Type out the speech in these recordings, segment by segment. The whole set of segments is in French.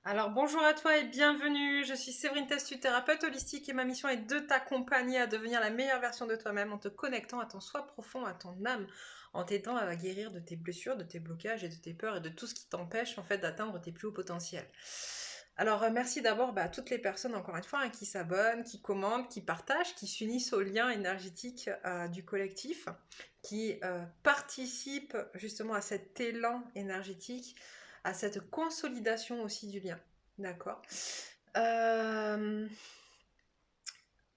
Alors bonjour à toi et bienvenue, je suis Séverine Testu, thérapeute holistique et ma mission est de t'accompagner à devenir la meilleure version de toi-même en te connectant à ton soi profond, à ton âme, en t'aidant à guérir de tes blessures, de tes blocages et de tes peurs et de tout ce qui t'empêche en fait d'atteindre tes plus hauts potentiels. Alors merci d'abord à toutes les personnes encore une fois qui s'abonnent, qui commentent, qui partagent, qui s'unissent au lien énergétique du collectif, qui participent justement à cet élan énergétique, à cette consolidation aussi du lien. D'accord.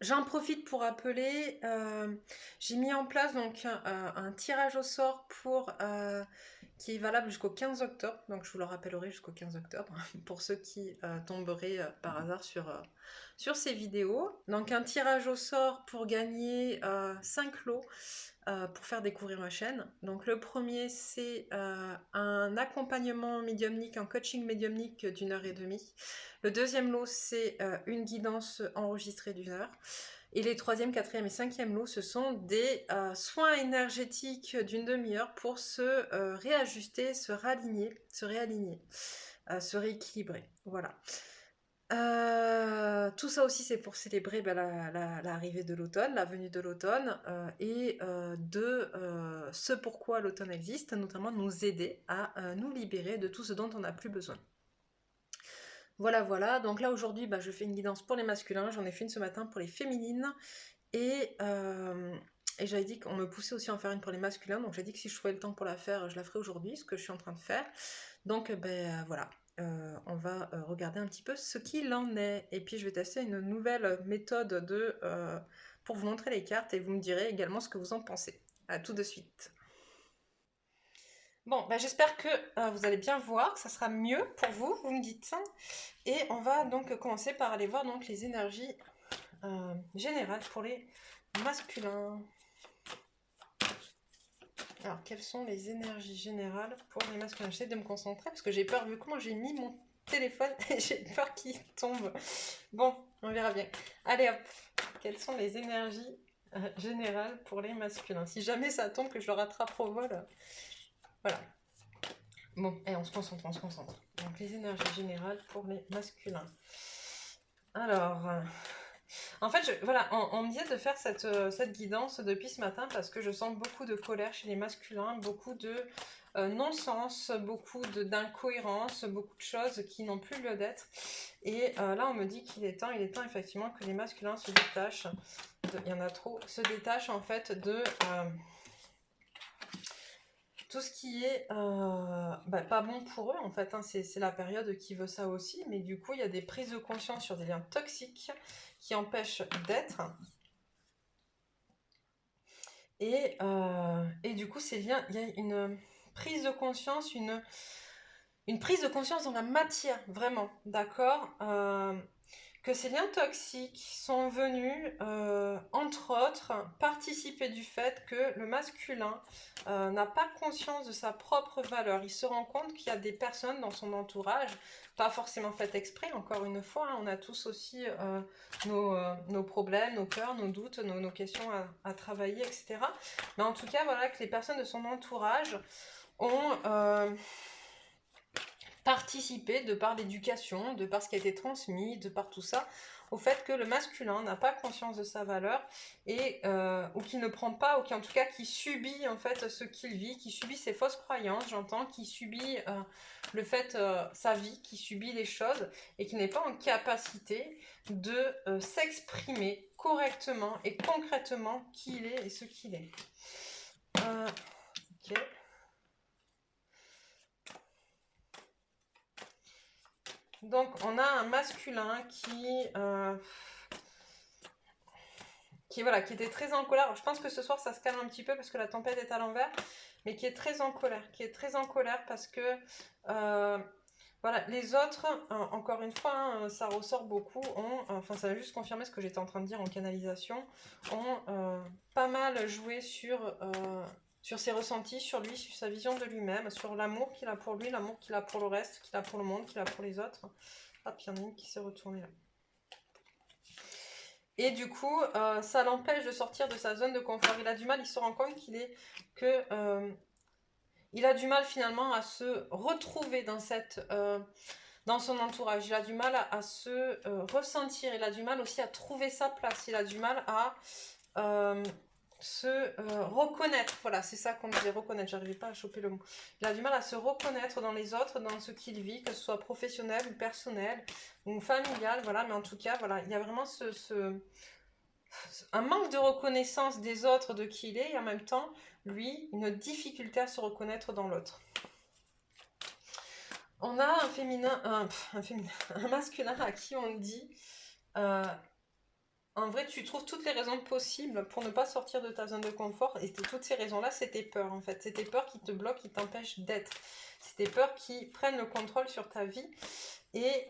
J'en profite pour appeler, j'ai mis en place donc un tirage au sort qui est valable jusqu'au 15 octobre, donc je vous le rappellerai jusqu'au 15 octobre, pour ceux qui tomberaient par hasard sur ces vidéos. Donc un tirage au sort pour gagner 5 lots pour faire découvrir ma chaîne. Donc le premier c'est un accompagnement médiumnique, un coaching médiumnique d'1 h 30. Le deuxième lot c'est une guidance enregistrée d'1 heure. Et les troisième, quatrième et cinquième lots, ce sont des soins énergétiques d'1 demi-heure pour se réajuster, se réaligner, se rééquilibrer. Voilà. Tout ça aussi, c'est pour célébrer l'arrivée de l'automne, la venue de l'automne, et de ce pourquoi l'automne existe, notamment nous aider à nous libérer de tout ce dont on n'a plus besoin. Voilà, voilà. Donc là, aujourd'hui, je fais une guidance pour les masculins. J'en ai fait une ce matin pour les féminines. Et j'avais dit qu'on me poussait aussi à en faire une pour les masculins. Donc j'ai dit que si je trouvais le temps pour la faire, je la ferai aujourd'hui, ce que je suis en train de faire. Donc voilà. On va regarder un petit peu ce qu'il en est. Et puis je vais tester une nouvelle méthode pour vous montrer les cartes et vous me direz également ce que vous en pensez. À tout de suite. Bon, j'espère que vous allez bien voir, que ça sera mieux pour vous, vous me dites ça. Et on va donc commencer par aller voir donc les énergies générales pour les masculins. Alors, quelles sont les énergies générales pour les masculins? J'essaie de me concentrer parce que j'ai peur, vu comment j'ai mis mon téléphone, j'ai peur qu'il tombe. Bon, on verra bien. Allez hop, quelles sont les énergies générales pour les masculins? Si jamais ça tombe, que je le rattrape au vol, voilà. Bon, et on se concentre, on se concentre. Donc, les énergies générales pour les masculins. Alors, en fait, voilà, on me disait de faire cette guidance depuis ce matin parce que je sens beaucoup de colère chez les masculins, beaucoup de non-sens, beaucoup d'incohérence, beaucoup de choses qui n'ont plus lieu d'être. Et là, on me dit qu'il est temps effectivement que les masculins se détachent, il y en a trop, se détachent en fait de tout ce qui est pas bon pour eux en fait, hein. C'est la période qui veut ça aussi, mais du coup il y a des prises de conscience sur des liens toxiques qui empêchent d'être, et du coup ces liens, il y a une prise de conscience, une prise de conscience dans la matière, vraiment, d'accord, que ces liens toxiques sont venus, entre autres, participer du fait que le masculin n'a pas conscience de sa propre valeur. Il se rend compte qu'il y a des personnes dans son entourage, pas forcément faites exprès, encore une fois, hein, on a tous aussi nos problèmes, nos peurs, nos doutes, nos questions à travailler, etc. Mais en tout cas, voilà, que les personnes de son entourage ont participer, de par l'éducation, de par ce qui a été transmis, de par tout ça, au fait que le masculin n'a pas conscience de sa valeur, et ou qui ne prend pas, ou qui en tout cas qui subit en fait ce qu'il vit, qui subit ses fausses croyances, j'entends, qui subit le fait, sa vie, qui subit les choses, et qui n'est pas en capacité de s'exprimer correctement et concrètement qui il est et ce qu'il est. Ok. Donc, on a un masculin voilà, qui était très en colère. Alors, je pense que ce soir, ça se calme un petit peu parce que la tempête est à l'envers, mais qui est très en colère, parce que voilà, les autres, encore une fois, hein, ça ressort beaucoup, enfin, ça va juste confirmer ce que j'étais en train de dire en canalisation, ont pas mal joué sur ses ressentis, sur lui, sur sa vision de lui-même, sur l'amour qu'il a pour lui, l'amour qu'il a pour le reste, qu'il a pour le monde, qu'il a pour les autres. Hop, il y en a une qui s'est retournée là. Et du coup, ça l'empêche de sortir de sa zone de confort. Il a du mal, il se rend compte il a du mal finalement à se retrouver dans dans son entourage. Il a du mal à se ressentir. Il a du mal aussi à trouver sa place. Il a du mal à se reconnaître. Voilà, c'est ça qu'on disait, reconnaître. J'arrivais pas à choper le mot. Il a du mal à se reconnaître dans les autres, dans ce qu'il vit, que ce soit professionnel ou personnel ou familial. Voilà, mais en tout cas, voilà, il y a vraiment un manque de reconnaissance des autres, de qui il est, et en même temps, lui, une difficulté à se reconnaître dans l'autre. On a un féminin, un masculin à qui on dit, en vrai, tu trouves toutes les raisons possibles pour ne pas sortir de ta zone de confort, et toutes ces raisons-là, c'est tes peurs, en fait. C'est tes peurs qui te bloquent, qui t'empêchent d'être. C'est tes peurs qui prennent le contrôle sur ta vie. Et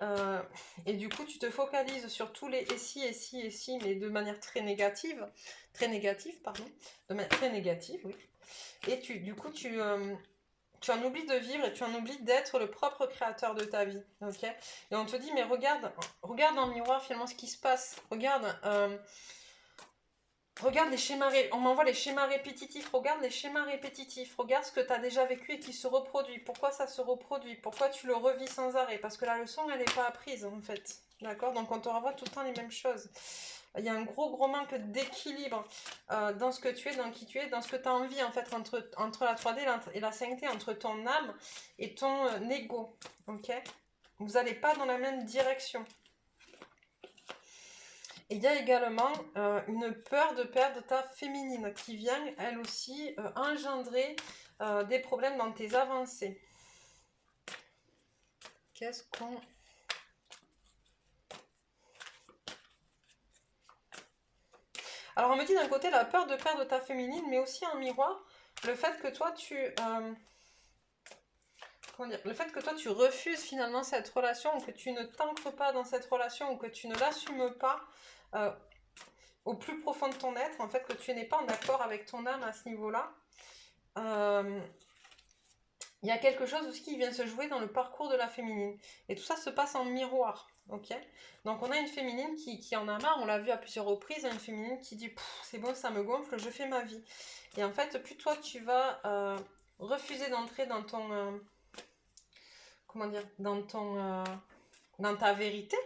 du coup, tu te focalises sur tous les et si, mais de manière très négative, pardon, de manière très négative, oui. Et du coup, tu en oublies de vivre et tu en oublies d'être le propre créateur de ta vie, ok? Et on te dit, mais regarde dans le miroir finalement ce qui se passe, regarde les schémas, on m'envoie les schémas répétitifs, regarde les schémas répétitifs, regarde ce que tu as déjà vécu et qui se reproduit, pourquoi ça se reproduit, pourquoi tu le revis sans arrêt, parce que la leçon elle n'est pas apprise en fait, d'accord? Donc on te renvoie tout le temps les mêmes choses. Il y a un gros manque d'équilibre dans ce que tu es, dans qui tu es, dans ce que tu as envie en fait entre la 3D et la 5D, entre ton âme et ton ego, ok? Vous n'allez pas dans la même direction. Et il y a également une peur de perdre ta féminine qui vient, elle aussi, engendrer des problèmes dans tes avancées. Qu'est-ce qu'on... Alors on me dit d'un côté la peur de perdre ta féminine, mais aussi en miroir, le fait que toi le fait que toi tu refuses finalement cette relation, ou que tu ne t'ancres pas dans cette relation, ou que tu ne l'assumes pas au plus profond de ton être, en fait, que tu n'es pas en accord avec ton âme à ce niveau-là. Il y a quelque chose aussi qui vient se jouer dans le parcours de la féminine. Et tout ça se passe en miroir. Ok, donc on a une féminine qui en a marre, on l'a vu à plusieurs reprises, une féminine qui dit c'est bon, ça me gonfle, je fais ma vie. Et en fait, plus toi tu vas refuser d'entrer dans ton comment dire, dans ta vérité,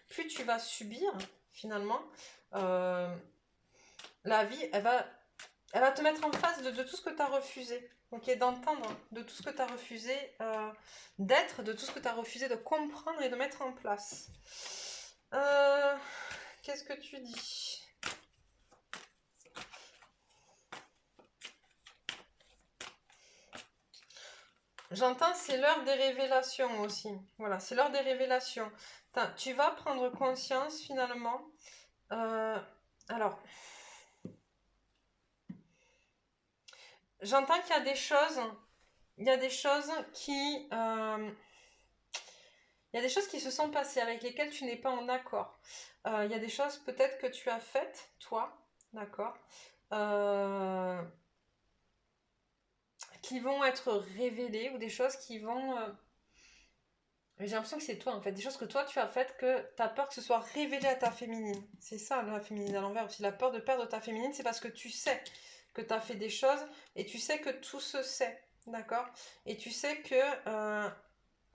plus tu vas subir finalement la vie, elle va te mettre en face de tout ce que tu as refusé. Ok, d'entendre de tout ce que tu as refusé d'être, de tout ce que tu as refusé de comprendre et de mettre en place. Qu'est-ce que tu dis ? J'entends, c'est l'heure des révélations aussi. Voilà, c'est l'heure des révélations. Tu vas prendre conscience finalement. Alors, j'entends qu'il y a des choses. Il y a des choses qui... il y a des choses qui se sont passées avec lesquelles tu n'es pas en accord. Il y a des choses peut-être que tu as faites, toi, d'accord, qui vont être révélées, ou des choses qui vont... J'ai l'impression que c'est toi, en fait. Des choses que toi, tu as faites que tu as peur que ce soit révélé à ta féminine. C'est ça, la féminine à l'envers aussi. La peur de perdre ta féminine, c'est parce que tu sais que tu as fait des choses et tu sais que tout se sait, d'accord? Et tu sais que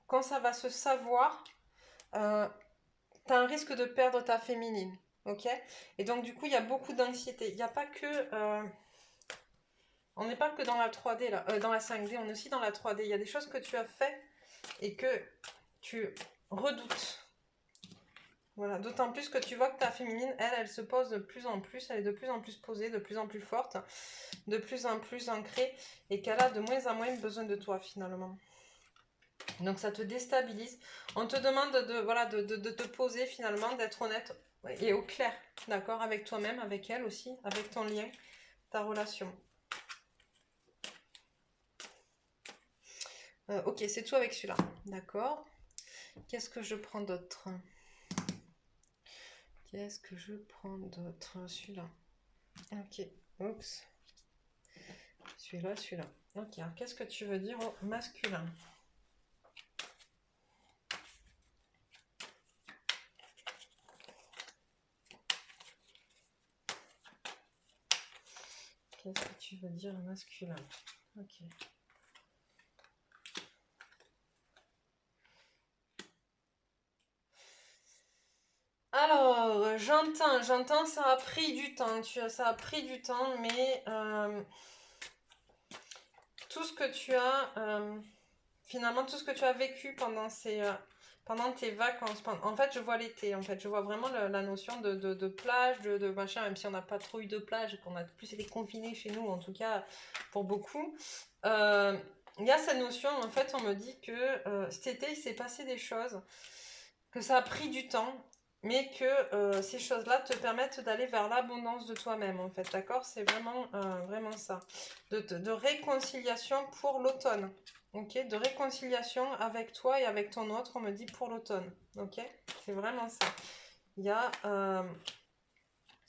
quand ça va se savoir, tu as un risque de perdre ta féminine, ok? Et donc, du coup, il y a beaucoup d'anxiété. Il n'y a pas que... on n'est pas que dans la 3D, là, dans la 5D, on est aussi dans la 3D. Il y a des choses que tu as fait et que tu redoutes. Voilà, d'autant plus que tu vois que ta féminine, elle se pose de plus en plus, elle est de plus en plus posée, de plus en plus forte, de plus en plus ancrée, et qu'elle a de moins en moins besoin de toi finalement. Donc ça te déstabilise. On te demande de te poser finalement, d'être honnête et au clair, d'accord, avec toi-même, avec elle aussi, avec ton lien, ta relation. Ok, c'est tout avec celui-là, d'accord. Qu'est-ce que je prends d'autre ? Qu'est-ce que je prends d'autre ? Celui-là. Ok, oups. Celui-là. Ok, alors qu'est-ce que tu veux dire au masculin ? Qu'est-ce que tu veux dire au masculin ? Ok. J'entends, ça a pris du temps, ça a pris du temps, mais tout ce que tu as, finalement, tout ce que tu as vécu pendant pendant tes vacances, en fait, je vois l'été, en fait, je vois vraiment la notion de plage, de machin, même si on n'a pas trop eu de plage, qu'on a plus été confinés chez nous, en tout cas, pour beaucoup. Il y a cette notion, en fait, on me dit que cet été, il s'est passé des choses, que ça a pris du temps, mais que ces choses-là te permettent d'aller vers l'abondance de toi-même, en fait, d'accord? C'est vraiment, vraiment ça. De réconciliation pour l'automne, ok? De réconciliation avec toi et avec ton autre, on me dit pour l'automne, ok? C'est vraiment ça. Il y a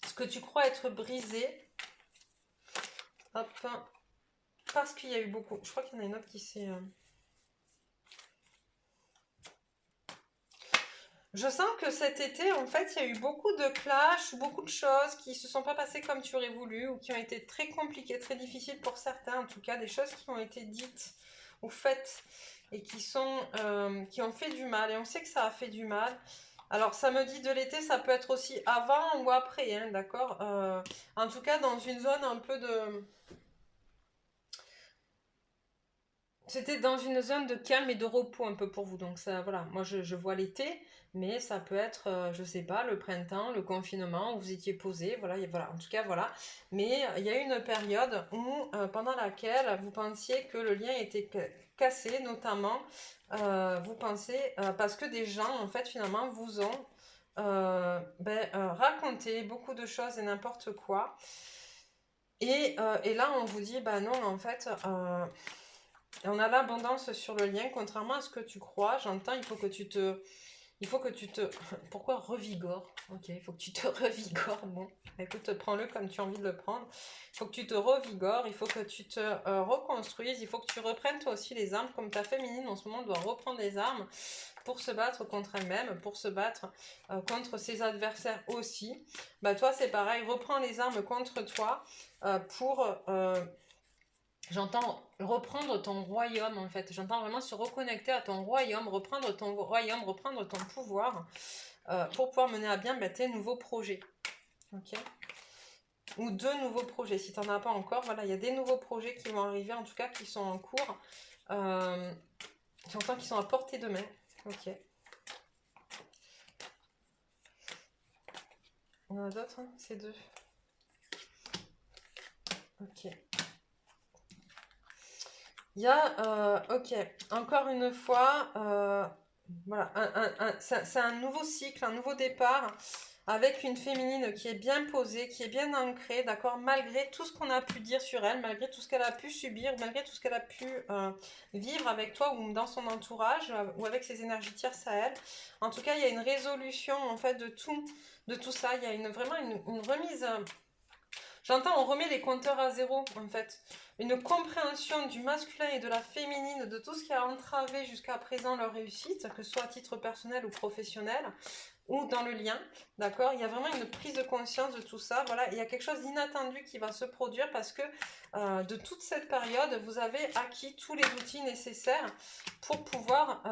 ce que tu crois être brisé, hop, parce qu'il y a eu beaucoup. Je crois qu'il y en a une autre qui s'est... Je sens que cet été, en fait, il y a eu beaucoup de clashs, beaucoup de choses qui se sont pas passées comme tu aurais voulu ou qui ont été très compliquées, très difficiles pour certains, en tout cas, des choses qui ont été dites ou faites et qui ont fait du mal. Et on sait que ça a fait du mal. Alors, ça me dit de l'été, ça peut être aussi avant ou après, hein, d'accord? En tout cas, dans une zone un peu de... C'était dans une zone de calme et de repos un peu pour vous. Donc ça, voilà, moi je vois l'été, mais ça peut être, je sais pas, le printemps, le confinement, où vous étiez posé, voilà, voilà, en tout cas voilà. Mais il y a eu une période où, pendant laquelle vous pensiez que le lien était cassé, notamment, vous pensez, parce que des gens, en fait, finalement, vous ont raconté beaucoup de choses et n'importe quoi. Et là, on vous dit, bah non, en fait... on a l'abondance sur le lien, contrairement à ce que tu crois. J'entends, il faut que tu te... Pourquoi revigore? Ok, il faut que tu te revigores. Bon, écoute, prends-le comme tu as envie de le prendre. Il faut que tu te revigores, il faut que tu te reconstruises, il faut que tu reprennes toi aussi les armes, comme ta féminine en ce moment doit reprendre les armes pour se battre contre elle-même, pour se battre contre ses adversaires aussi. Bah toi, c'est pareil, reprends les armes contre toi pour... j'entends reprendre ton royaume, en fait. J'entends vraiment se reconnecter à ton royaume, reprendre ton pouvoir pour pouvoir mener à bien tes nouveaux projets. Ok? Ou de nouveaux projets. Si tu n'en as pas encore, voilà, il y a des nouveaux projets qui vont arriver, en tout cas, qui sont en cours. J'entends qu'ils sont à portée de main. Ok. Il y en a d'autres, hein? C'est deux. Ok. Il y a, ok, encore une fois, voilà, c'est un nouveau cycle, un nouveau départ avec une féminine qui est bien posée, qui est bien ancrée, d'accord, malgré tout ce qu'on a pu dire sur elle, malgré tout ce qu'elle a pu subir, malgré tout ce qu'elle a pu vivre avec toi ou dans son entourage ou avec ses énergies tierces à elle. En tout cas, il y a une résolution en fait de tout ça. Il y a vraiment une remise... J'entends, on remet les compteurs à zéro, en fait. Une compréhension du masculin et de la féminine, de tout ce qui a entravé jusqu'à présent leur réussite, que ce soit à titre personnel ou professionnel, ou dans le lien, d'accord? Il y a vraiment une prise de conscience de tout ça, voilà. Il y a quelque chose d'inattendu qui va se produire parce que de toute cette période, vous avez acquis tous les outils nécessaires pour pouvoir...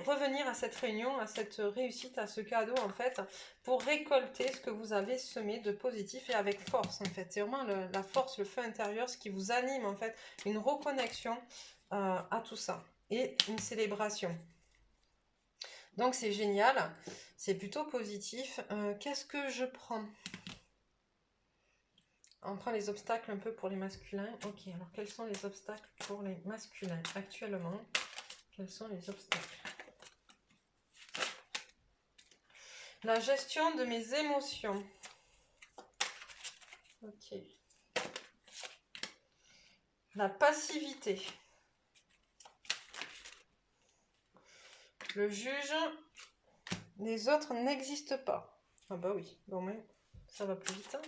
revenir à cette réunion, à cette réussite, à ce cadeau en fait, pour récolter ce que vous avez semé de positif et avec force en fait. C'est vraiment la force, le feu intérieur, ce qui vous anime en fait, une reconnexion à tout ça et une célébration. Donc c'est génial, c'est plutôt positif. Qu'est-ce que je prends? On prend les obstacles un peu pour les masculins. Ok, alors quels sont les obstacles pour les masculins actuellement? Quels sont les obstacles? La gestion de mes émotions. Ok. La passivité. Le juge. Les autres n'existent pas. Ah bah oui, bon mais ça va plus vite. Hein.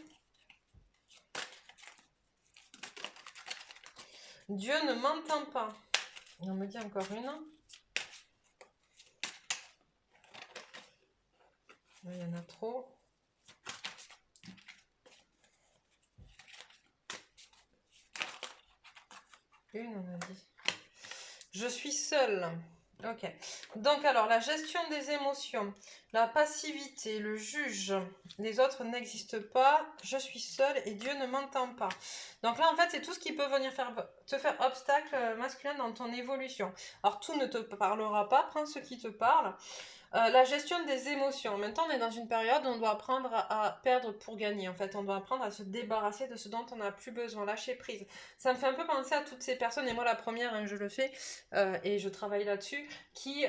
Dieu ne m'entend pas. On me dit encore une. Il y en a trop. Une, on a dit. Je suis seule. Ok. Donc alors, la gestion des émotions, la passivité, le juge, les autres n'existent pas, je suis seule et Dieu ne m'entend pas. Donc là, en fait, c'est tout ce qui peut venir te faire obstacle masculin dans ton évolution. Alors, tout ne te parlera pas, prends ce qui te parle. La gestion des émotions. Maintenant, on est dans une période où on doit apprendre à perdre pour gagner. En fait, on doit apprendre à se débarrasser de ce dont on n'a plus besoin, lâcher prise. Ça me fait un peu penser à toutes ces personnes, et moi la première, hein, je le fais, et je travaille là-dessus, qui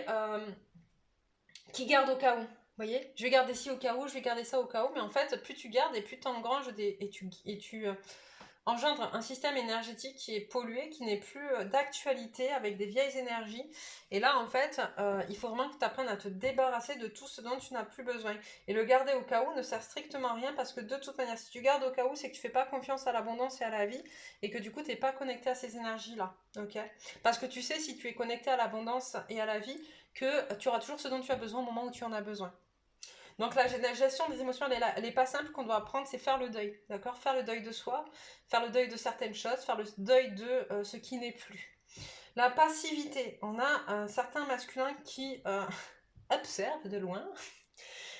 gardent au cas où. Vous voyez, je vais garder ci au cas où, je vais garder ça au cas où, mais en fait, plus tu gardes et plus tu engranges et tu engendre un système énergétique qui est pollué, qui n'est plus d'actualité, avec des vieilles énergies. Et là, en fait, il faut vraiment que tu apprennes à te débarrasser de tout ce dont tu n'as plus besoin. Et le garder au cas où ne sert strictement à rien, parce que de toute manière, si tu gardes au cas où, c'est que tu fais pas confiance à l'abondance et à la vie, et que du coup, tu n'es pas connecté à ces énergies-là. Ok? Parce que tu sais, si tu es connecté à l'abondance et à la vie, que tu auras toujours ce dont tu as besoin au moment où tu en as besoin. Donc la gestion des émotions, elle est pas simple. Qu'on doit apprendre, c'est faire le deuil, d'accord? Faire le deuil de soi, faire le deuil de certaines choses, faire le deuil de ce qui n'est plus. La passivité, on a un certain masculin qui observe de loin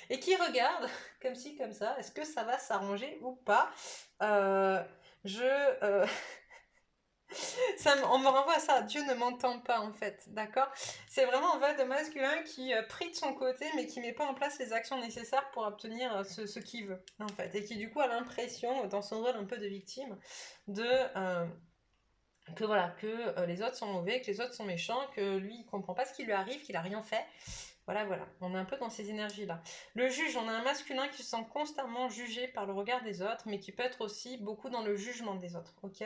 et qui regarde comme ci, comme ça. Est-ce que ça va s'arranger ou pas? euh, je... on me renvoie à ça, Dieu ne m'entend pas en fait, d'accord? C'est vraiment en fait de masculin qui prie de son côté mais qui met pas en place les actions nécessaires pour obtenir ce qu'il veut en fait, et qui du coup a l'impression, dans son rôle un peu de victime, de que voilà, que les autres sont mauvais, que les autres sont méchants, que lui il comprend pas ce qui lui arrive, qu'il a rien fait. Voilà, voilà, on est un peu dans ces énergies-là. Le juge, on a un masculin qui se sent constamment jugé par le regard des autres, mais qui peut être aussi beaucoup dans le jugement des autres, ok?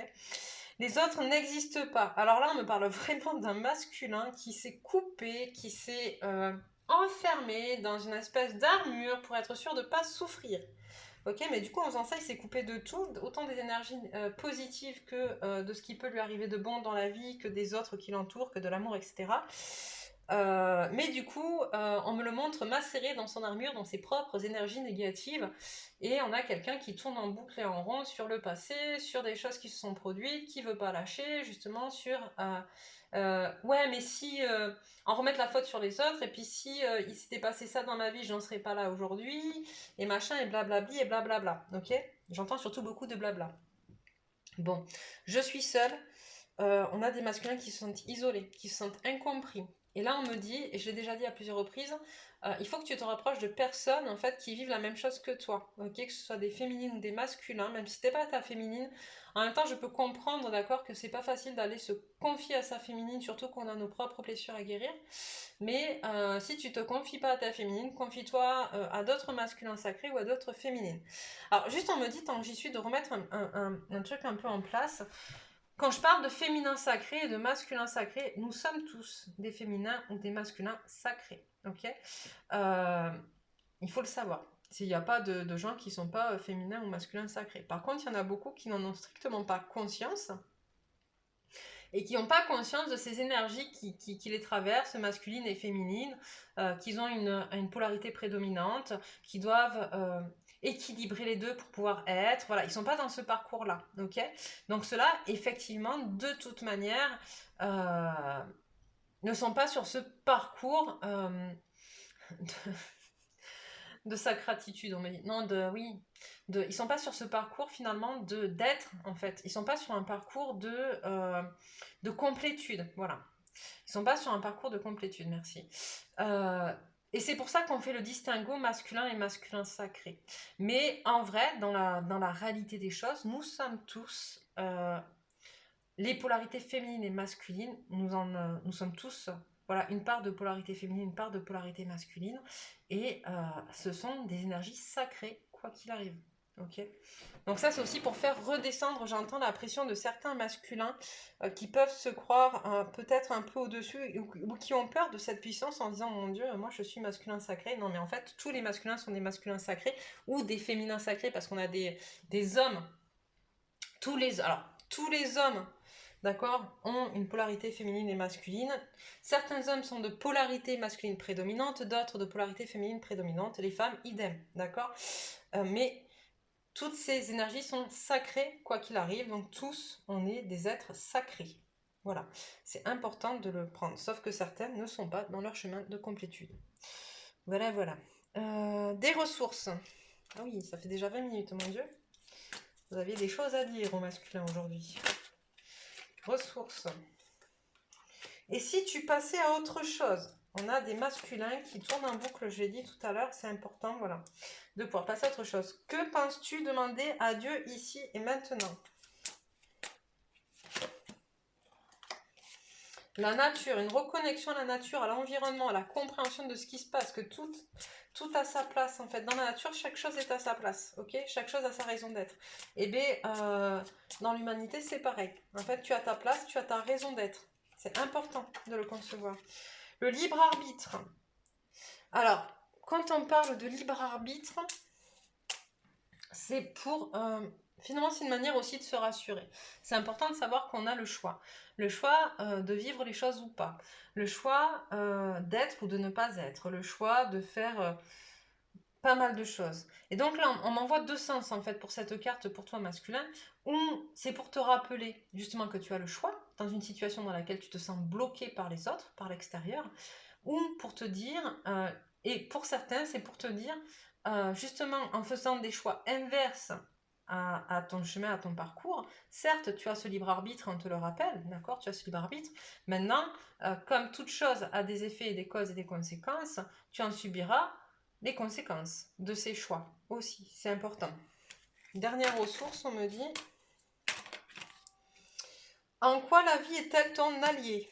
Les autres n'existent pas. Alors là, on me parle vraiment d'un masculin qui s'est coupé, qui s'est enfermé dans une espèce d'armure pour être sûr de ne pas souffrir. Ok, mais du coup, en faisant ça, il s'est coupé de tout, autant des énergies positives que de ce qui peut lui arriver de bon dans la vie, que des autres qui l'entourent, que de l'amour, etc. Mais du coup, on me le montre macéré dans son armure, dans ses propres énergies négatives, et on a quelqu'un qui tourne en boucle et en rond sur le passé, sur des choses qui se sont produites, qui veut pas lâcher, justement sur ouais, mais si en remettre la faute sur les autres, et puis si il s'était passé ça dans ma vie, j'en serais pas là aujourd'hui, et machin, et blablabli, et blablabla, ok? J'entends surtout beaucoup de blabla. Bon, je suis seule. On a des masculins qui se sentent isolés, qui se sentent incompris. Et là, on me dit, et je l'ai déjà dit à plusieurs reprises, il faut que tu te rapproches de personnes en fait qui vivent la même chose que toi, ok, que ce soit des féminines ou des masculins, même si t'es pas ta féminine. En même temps, je peux comprendre, d'accord, que c'est pas facile d'aller se confier à sa féminine, surtout qu'on a nos propres blessures à guérir. Mais si tu te confies pas à ta féminine, confie-toi à d'autres masculins sacrés ou à d'autres féminines. Alors, juste, on me dit, tant que j'y suis, de remettre un truc un peu en place. Quand je parle de féminin sacré et de masculin sacré, nous sommes tous des féminins ou des masculins sacrés. Ok, il faut le savoir. S'il n'y a pas de gens qui ne sont pas féminins ou masculins sacrés. Par contre, il y en a beaucoup qui n'en ont strictement pas conscience et qui n'ont pas conscience de ces énergies qui les traversent, masculines et féminines, qu'ils ont une polarité prédominante, qui doivent équilibrer les deux pour pouvoir être. Voilà, ils ne sont pas dans ce parcours-là. Ok, donc ceux-là, effectivement, de toute manière, ne sont pas sur ce parcours de sacratitude, on me dit. Non, oui. Ils sont pas sur ce parcours finalement d'être, en fait. Ils sont pas sur un parcours de complétude. Voilà. Ils sont pas sur un parcours de complétude, merci. Et c'est pour ça qu'on fait le distinguo masculin et masculin sacré. Mais en vrai, dans la réalité des choses, nous sommes tous les polarités féminines et masculines, nous sommes tous voilà, une part de polarité féminine, une part de polarité masculine, et ce sont des énergies sacrées, quoi qu'il arrive. Ok. Donc ça, c'est aussi pour faire redescendre, j'entends, la pression de certains masculins qui peuvent se croire peut-être un peu au-dessus, ou qui ont peur de cette puissance en disant, mon Dieu, moi je suis masculin sacré. Non, mais en fait, tous les masculins sont des masculins sacrés, ou des féminins sacrés, parce qu'on a des hommes, tous les hommes, d'accord, ont une polarité féminine et masculine. Certains hommes sont de polarité masculine prédominante, d'autres de polarité féminine prédominante. Les femmes, idem, d'accord. Mais toutes ces énergies sont sacrées, quoi qu'il arrive. Donc tous, on est des êtres sacrés. Voilà, c'est important de le prendre, sauf que certaines ne sont pas dans leur chemin de complétude. Voilà, voilà. Des ressources. Ah oui, ça fait déjà 20 minutes, mon Dieu. Vous aviez des choses à dire au masculin aujourd'hui. Ressources. Et si tu passais à autre chose? On a des masculins qui tournent en boucle, je l'ai dit tout à l'heure, c'est important, voilà, de pouvoir passer à autre chose. Que penses-tu demander à Dieu ici et maintenant? La nature, une reconnexion à la nature, à l'environnement, à la compréhension de ce qui se passe, que tout a sa place en fait. Dans la nature, chaque chose est à sa place, ok? Chaque chose a sa raison d'être. Et bien, dans l'humanité, c'est pareil. En fait, tu as ta place, tu as ta raison d'être. C'est important de le concevoir. Le libre arbitre. Alors, quand on parle de libre arbitre, c'est pour... finalement, c'est une manière aussi de se rassurer. C'est important de savoir qu'on a le choix. Le choix de vivre les choses ou pas. Le choix d'être ou de ne pas être. Le choix de faire pas mal de choses. Et donc là, on m'envoie deux sens en fait pour cette carte pour toi masculin. Ou c'est pour te rappeler justement que tu as le choix dans une situation dans laquelle tu te sens bloqué par les autres, par l'extérieur. Ou pour te dire, et pour certains, c'est pour te dire, justement en faisant des choix inverses à ton chemin, à ton parcours, certes, tu as ce libre arbitre, on te le rappelle, d'accord, tu as ce libre arbitre. Maintenant, comme toute chose a des effets, des causes et des conséquences, tu en subiras les conséquences de ces choix aussi, c'est important. Dernière ressource, on me dit, en quoi la vie est-elle ton allié?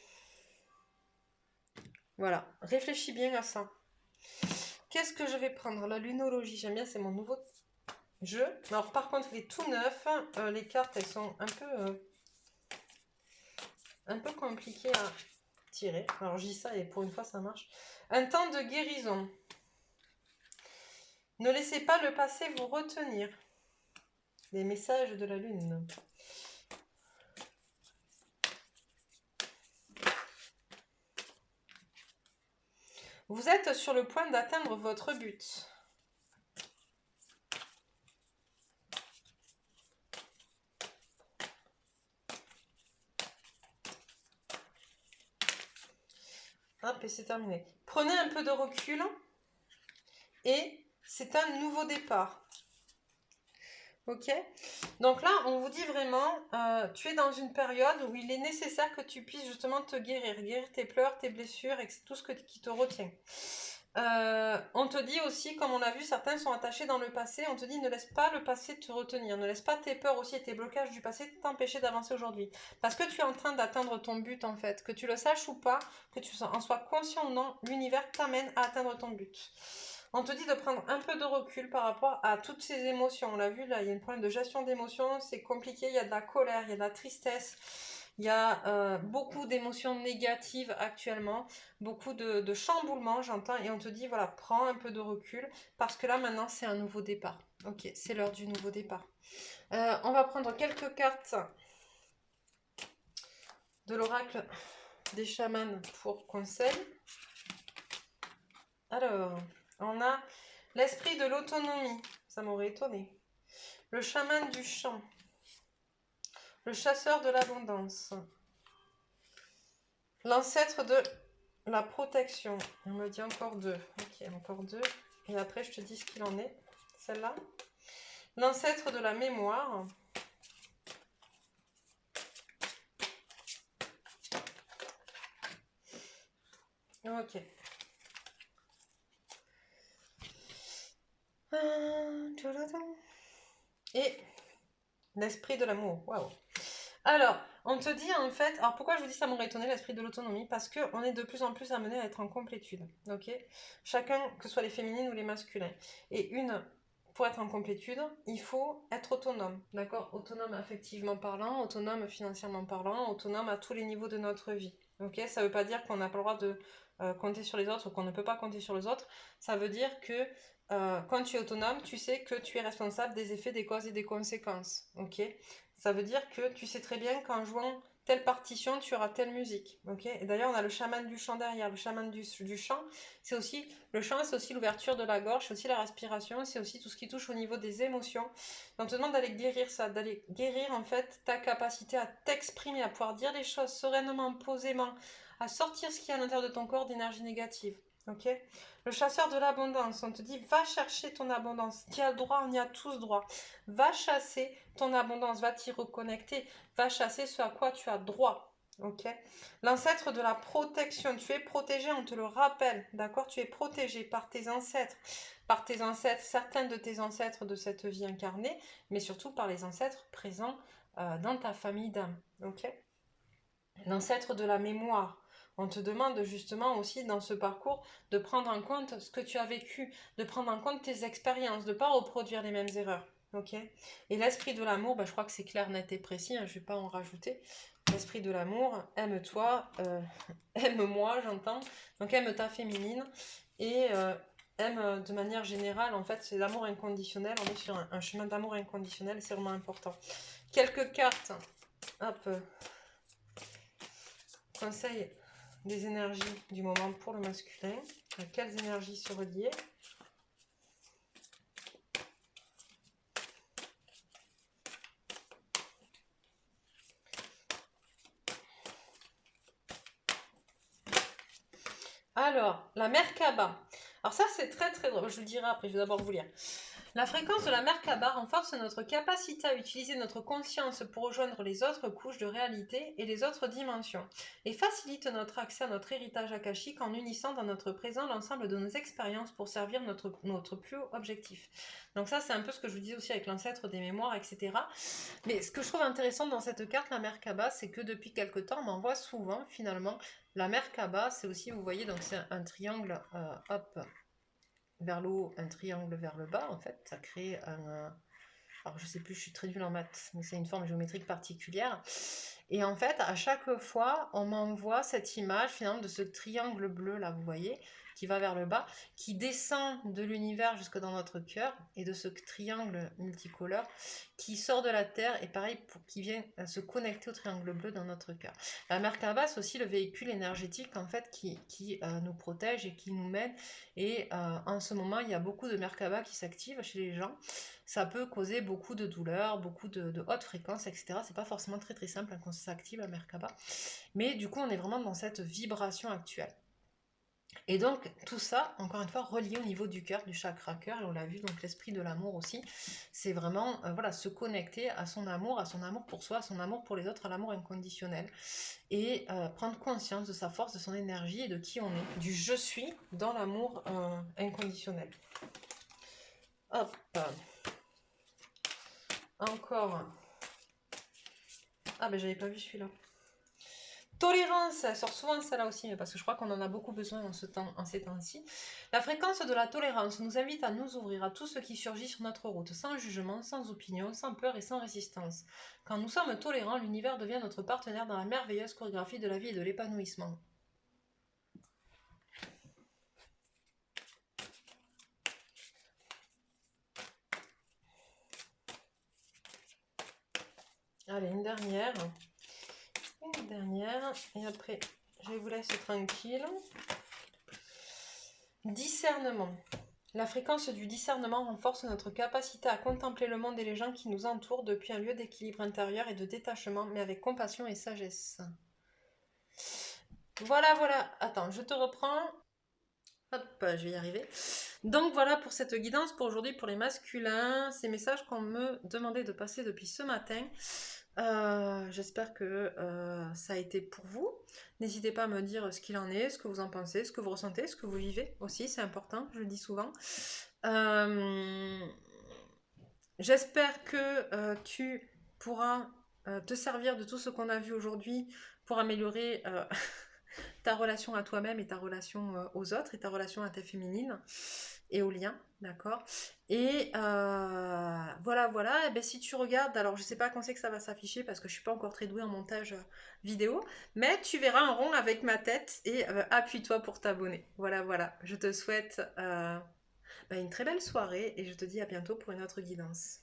Voilà, réfléchis bien à ça. Qu'est-ce que je vais prendre? La lunologie, j'aime bien, c'est mon nouveau jeu. Alors par contre, il est tout neuf. Les cartes, elles sont un peu compliquées à tirer. Alors je dis ça et pour une fois, ça marche. Un temps de guérison. Ne laissez pas le passé vous retenir. Les messages de la lune. Vous êtes sur le point d'atteindre votre but. Hop, et c'est terminé. Prenez un peu de recul et c'est un nouveau départ. Ok? Donc là, on vous dit vraiment, tu es dans une période où il est nécessaire que tu puisses justement te guérir tes pleurs, tes blessures et tout ce qui te retient. On te dit aussi, comme on l'a vu, certains sont attachés dans le passé, on te dit ne laisse pas le passé te retenir, ne laisse pas tes peurs aussi et tes blocages du passé t'empêcher d'avancer aujourd'hui. Parce que tu es en train d'atteindre ton but en fait, que tu le saches ou pas, que tu en sois conscient ou non, l'univers t'amène à atteindre ton but. On te dit de prendre un peu de recul par rapport à toutes ces émotions. On l'a vu là, il y a un problème de gestion d'émotions, c'est compliqué, il y a de la colère, il y a de la tristesse. Il y a beaucoup d'émotions négatives actuellement, beaucoup de chamboulements, j'entends, et on te dit, voilà, prends un peu de recul, parce que là, maintenant, c'est un nouveau départ. Ok, c'est l'heure du nouveau départ. On va prendre quelques cartes de l'oracle des chamans pour conseil. Alors, on a l'esprit de l'autonomie, ça m'aurait étonné. Le chaman du champ. Le chasseur de l'abondance. L'ancêtre de la protection. On me dit encore deux. Ok, encore deux. Et après, je te dis ce qu'il en est. Celle-là. L'ancêtre de la mémoire. Ok. Et l'esprit de l'amour. Waouh. Alors, on te dit en fait, alors pourquoi je vous dis ça m'aurait étonné l'esprit de l'autonomie? Parce qu'on est de plus en plus amené à être en complétude, ok? Chacun, que ce soit les féminines ou les masculins. Et pour être en complétude, il faut être autonome, d'accord? Autonome affectivement parlant, autonome financièrement parlant, autonome à tous les niveaux de notre vie, ok? Ça ne veut pas dire qu'on n'a pas le droit de compter sur les autres ou qu'on ne peut pas compter sur les autres. Ça veut dire que quand tu es autonome, tu sais que tu es responsable des effets, des causes et des conséquences, ok? Ça veut dire que tu sais très bien qu'en jouant telle partition, tu auras telle musique. Ok. Et d'ailleurs, on a le chaman du chant derrière. Le chaman du chant, c'est aussi le chant, c'est aussi l'ouverture de la gorge, c'est aussi la respiration, c'est aussi tout ce qui touche au niveau des émotions. Donc, on te demande d'aller guérir ça, d'aller guérir en fait ta capacité à t'exprimer, à pouvoir dire les choses sereinement, posément, à sortir ce qu'il y a à l'intérieur de ton corps d'énergie négative. Ok. Le chasseur de l'abondance, on te dit va chercher ton abondance. Tu as le droit, on y a tous droit. Va chasser ton abondance, va t'y reconnecter, va chasser ce à quoi tu as droit. Ok. L'ancêtre de la protection, tu es protégé, on te le rappelle, d'accord? Tu es protégé par tes ancêtres, certains de tes ancêtres de cette vie incarnée, mais surtout par les ancêtres présents dans ta famille d'âme. Ok. L'ancêtre de la mémoire. On te demande justement aussi dans ce parcours de prendre en compte ce que tu as vécu, de prendre en compte tes expériences, de ne pas reproduire les mêmes erreurs. Ok. Et l'esprit de l'amour, je crois que c'est clair, net et précis, je ne vais pas en rajouter. L'esprit de l'amour, aime-toi, aime-moi, j'entends. Donc aime ta féminine et aime de manière générale, en fait, c'est l'amour inconditionnel. On est sur un chemin d'amour inconditionnel, c'est vraiment important. Quelques cartes. Hop. Conseil des énergies du moment pour le masculin. À quelles énergies se relier? Alors, la Merkaba. Alors ça, c'est très très drôle. Je vous le dirai après, je vais d'abord vous lire. La fréquence de la Merkaba renforce notre capacité à utiliser notre conscience pour rejoindre les autres couches de réalité et les autres dimensions, et facilite notre accès à notre héritage akashique en unissant dans notre présent l'ensemble de nos expériences pour servir notre plus haut objectif. Donc ça, c'est un peu ce que je vous disais aussi avec l'ancêtre des mémoires, etc. Mais ce que je trouve intéressant dans cette carte, la Merkaba, c'est que depuis quelque temps, on en voit souvent finalement. La Merkaba, c'est aussi, vous voyez, donc c'est un triangle, hop, vers le haut, un triangle vers le bas, en fait, ça crée un... alors je sais plus, je suis très nulle en maths, mais c'est une forme géométrique particulière. Et en fait, à chaque fois, on m'envoie cette image finalement de ce triangle bleu, là, vous voyez, qui va vers le bas, qui descend de l'univers jusque dans notre cœur, et de ce triangle multicolore qui sort de la Terre, et pareil, qui vient se connecter au triangle bleu dans notre cœur. La Merkaba, c'est aussi le véhicule énergétique, en fait, qui nous protège et qui nous mène. Et en ce moment, il y a beaucoup de Merkaba qui s'activent chez les gens. Ça peut causer beaucoup de douleurs, beaucoup de hautes fréquences, etc. C'est pas forcément très très simple quand ça s'active la Merkaba. Mais du coup, on est vraiment dans cette vibration actuelle. Et donc, tout ça, encore une fois, relié au niveau du cœur, du chakra cœur, et on l'a vu, donc l'esprit de l'amour aussi, c'est vraiment voilà, se connecter à son amour pour soi, à son amour pour les autres, à l'amour inconditionnel, et prendre conscience de sa force, de son énergie et de qui on est, du je suis dans l'amour inconditionnel. Hop. Encore. Ah ben j'avais pas vu celui-là. Tolérance, elle sort souvent celle-là aussi, mais parce que je crois qu'on en a beaucoup besoin en ces temps-ci. La fréquence de la tolérance nous invite à nous ouvrir à tout ce qui surgit sur notre route, sans jugement, sans opinion, sans peur et sans résistance. Quand nous sommes tolérants, l'univers devient notre partenaire dans la merveilleuse chorégraphie de la vie et de l'épanouissement. Allez, une dernière, et après je vous laisse tranquille. Discernement. La fréquence du discernement renforce notre capacité à contempler le monde et les gens qui nous entourent depuis un lieu d'équilibre intérieur et de détachement, mais avec compassion et sagesse. Voilà, voilà. Attends, je te reprends. Hop, je vais y arriver. Donc voilà pour cette guidance pour aujourd'hui pour les masculins. Ces messages qu'on me demandait de passer depuis ce matin. J'espère que ça a été pour vous. N'hésitez pas à me dire ce qu'il en est, ce que vous en pensez, ce que vous ressentez, ce que vous vivez aussi, c'est important, je le dis souvent. J'espère que tu pourras te servir de tout ce qu'on a vu aujourd'hui pour améliorer ta relation à toi-même et ta relation aux autres et ta relation à ta féminine et aux liens, d'accord? Et voilà, voilà. Et ben, si tu regardes, alors je sais pas quand c'est que ça va s'afficher parce que je suis pas encore très douée en montage vidéo, mais tu verras un rond avec ma tête et appuie-toi pour t'abonner. Voilà, voilà. Je te souhaite une très belle soirée et je te dis à bientôt pour une autre guidance.